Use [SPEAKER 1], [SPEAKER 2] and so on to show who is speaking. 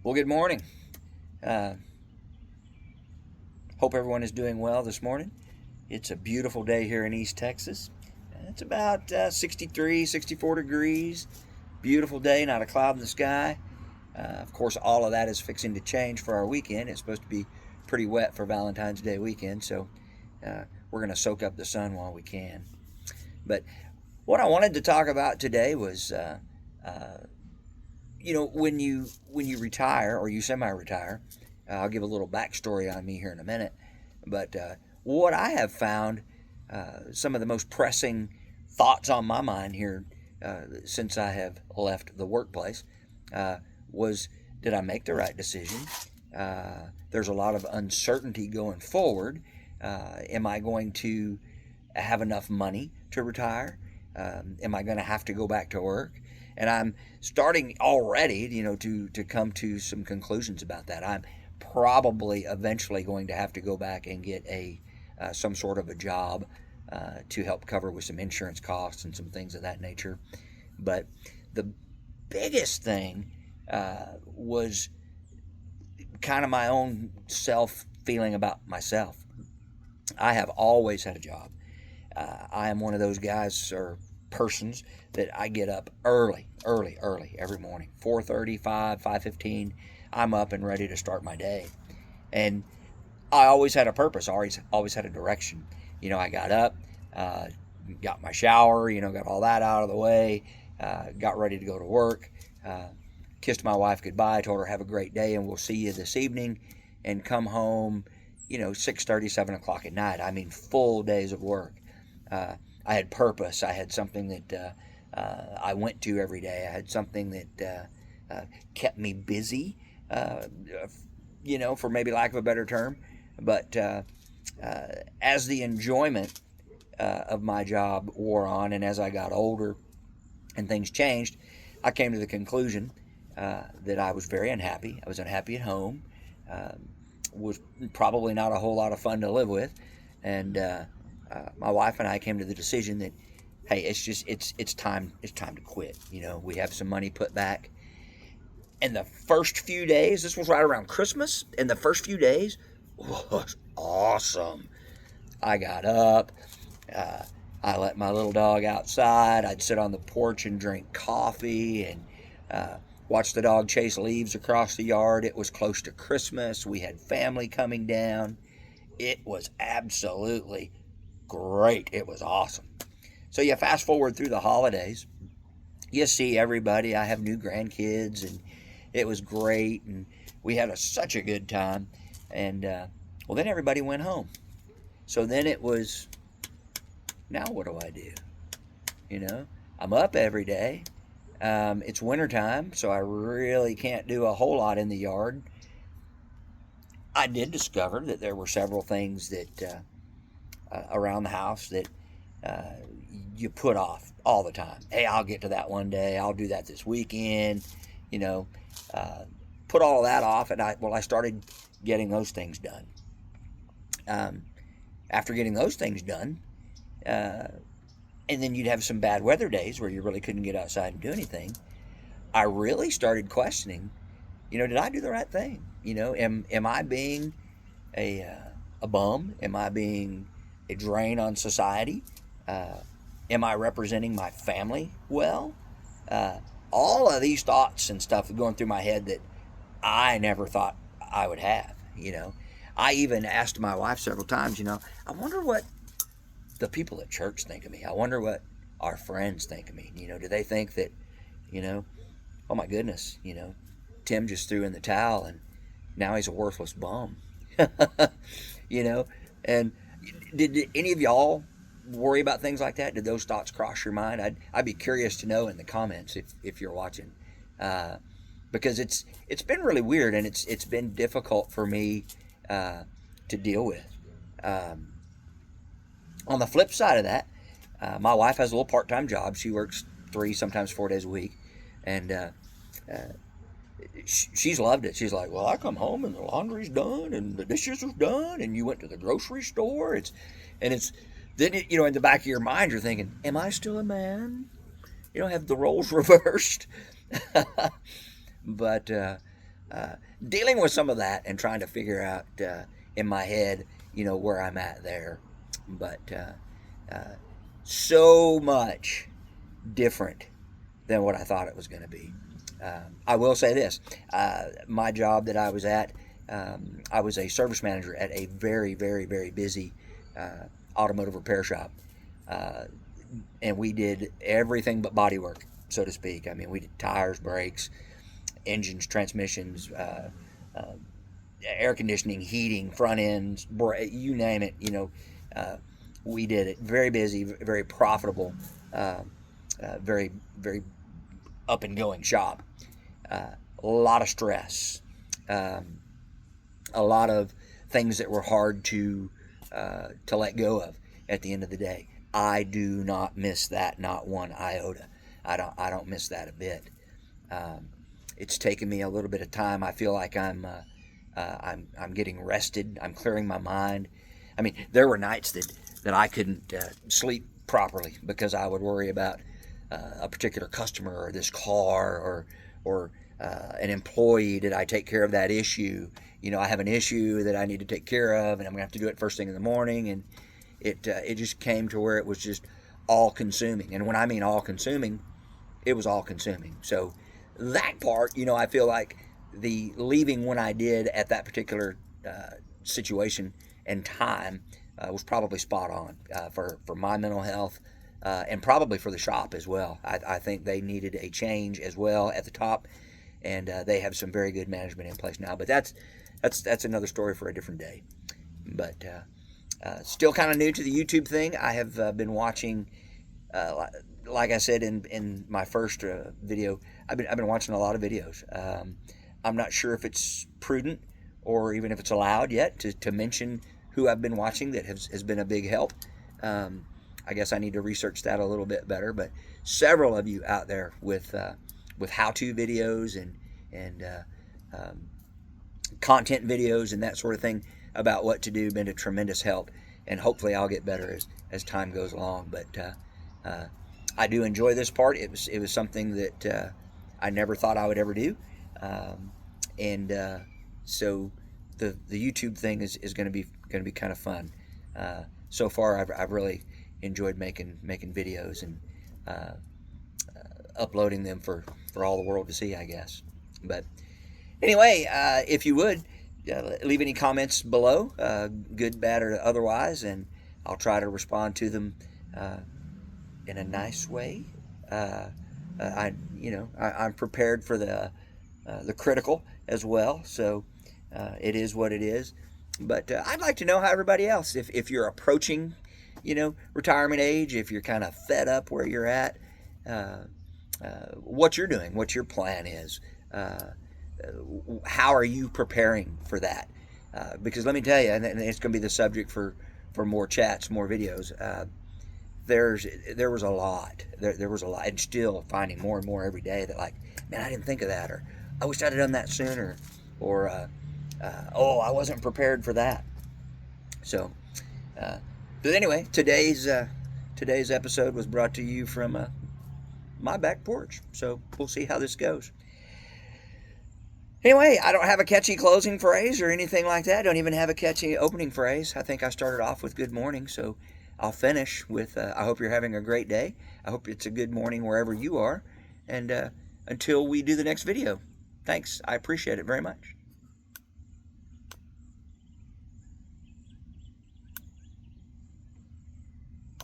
[SPEAKER 1] Well, good morning. Uh, Hope everyone is doing well this morning. It's a beautiful day here in East Texas. It's about 63, 64 degrees. Beautiful day, not a cloud in the sky. Of course, all of that is fixing to change for our weekend. It's supposed to be pretty wet for Valentine's Day weekend, so we're going to soak up the sun while we can. But what I wanted to talk about today was, when you retire or you semi-retire, I'll give a little backstory on me here in a minute. But what I have found, some of the most pressing thoughts on my mind here since I have left the workplace was, did I make the right decision? There's a lot of uncertainty going forward. Am I going to have enough money to retire? Am I going to have to go back to work? And I'm starting already, to come to some conclusions about that. I'm probably eventually going to have to go back and get some sort of a job to help cover with some insurance costs and some things of that nature. But the biggest thing was kind of my own self feeling about myself. I have always had a job. I am one of those guys or persons that I get up early every morning. 4:30, 5:15, I'm up and ready to start my day. And I always had a purpose, always had a direction. I got up, got my shower, got all that out of the way, got ready to go to work, kissed my wife goodbye, told her have a great day and we'll see you this evening, and come home, 6:30, 7 o'clock at night. I mean, full days of work. I had purpose. I had something that I went to every day. I had something that kept me busy, for maybe lack of a better term. But as the enjoyment of my job wore on, and as I got older and things changed, I came to the conclusion that I was very unhappy. I was unhappy at home. Was probably not a whole lot of fun to live with, and my wife and I came to the decision that, hey, it's time to quit. We have some money put back. And the first few days, this was right around Christmas, and the first few days was awesome. I got up, I let my little dog outside. I'd sit on the porch and drink coffee and watch the dog chase leaves across the yard. It was close to Christmas. We had family coming down. It was absolutely great. It was awesome. So you fast forward through the holidays, you see everybody. I have new grandkids, and it was great, and we had such a good time. And then everybody went home. So then it was, now what do I do? I'm up every day. It's wintertime, so I really can't do a whole lot in the yard. I did discover that there were several things that around the house that you put off all the time. Hey, I'll get to that one day. I'll do that this weekend. Put all of that off, and I started getting those things done. After getting those things done, and then you'd have some bad weather days where you really couldn't get outside and do anything, I really started questioning, did I do the right thing? Am I being a bum? Am I being a drain on society? Am I representing my family well? All of these thoughts and stuff going through my head that I never thought I would have. I even asked my wife several times, I wonder what the people at church think of me. I wonder what our friends think of me. Do they think that, oh my goodness, Tim just threw in the towel and now he's a worthless bum. And did any of y'all worry about things like that? Did those thoughts cross your mind? I'd be curious to know in the comments if you're watching, because it's been really weird, and it's been difficult for me to deal with. On the flip side of that, my wife has a little part-time job. She works 3, sometimes 4 days a week, and she's loved it. She's like, well, I come home and the laundry's done and the dishes are done and you went to the grocery store. Then in the back of your mind, you're thinking, am I still a man? Have the roles reversed? But dealing with some of that and trying to figure out in my head, where I'm at there. But so much different than what I thought it was going to be. I will say this: my job that I was at, I was a service manager at a very, very, very busy automotive repair shop, and we did everything but body work, so to speak. I mean, we did tires, brakes, engines, transmissions, air conditioning, heating, front ends, you name it. We did it. Very busy, very profitable, very, very up and going shop. A lot of stress, a lot of things that were hard to let go of at the end of the day. I do not miss that, not one iota. I don't miss that a bit. It's taken me a little bit of time. I feel like I'm getting rested. I'm clearing my mind. I mean, there were nights that I couldn't sleep properly because I would worry about a particular customer or this car or an employee. Did I take care of that issue? I have an issue that I need to take care of, and I'm gonna have to do it first thing in the morning. And it just came to where it was just all consuming. And when I mean all consuming, it was all consuming. So that part, I feel like the leaving when I did at that particular situation and time was probably spot on for my mental health and probably for the shop as well. I think they needed a change as well at the top, and they have some very good management in place now. But that's another story for a different day. But still kind of new to the YouTube thing. I have been watching, like I said in my first video, I've been watching a lot of videos. I'm not sure if it's prudent or even if it's allowed yet to mention who I've been watching that has been a big help. I guess I need to research that a little bit better. But several of you out there with how-to videos and content videos and that sort of thing about what to do been a tremendous help. And hopefully I'll get better as time goes along. But I do enjoy this part. It was something that I never thought I would ever do. So the YouTube thing is going to be kind of fun. So far, I've really enjoyed making videos and uploading them for all the world to see, I guess. But anyway, if you would leave any comments below, good, bad, or otherwise, and I'll try to respond to them in a nice way. I'm prepared for the critical as well, so it is what it is. But I'd like to know how everybody else, if you're approaching, retirement age, if you're kind of fed up where you're at, what you're doing, what your plan is, how are you preparing for that? Because let me tell you, and it's going to be the subject for more chats, more videos. There was a lot. There was a lot, and still finding more and more every day that, like, man, I didn't think of that, or I wish I'd have done that sooner, or I wasn't prepared for that. So, but anyway, today's episode was brought to you from my back porch. So we'll see how this goes. Anyway, I don't have a catchy closing phrase or anything like that. I don't even have a catchy opening phrase. I think I started off with good morning, so I'll finish with I hope you're having a great day. I hope it's a good morning wherever you are. And until we do the next video, thanks. I appreciate it very much.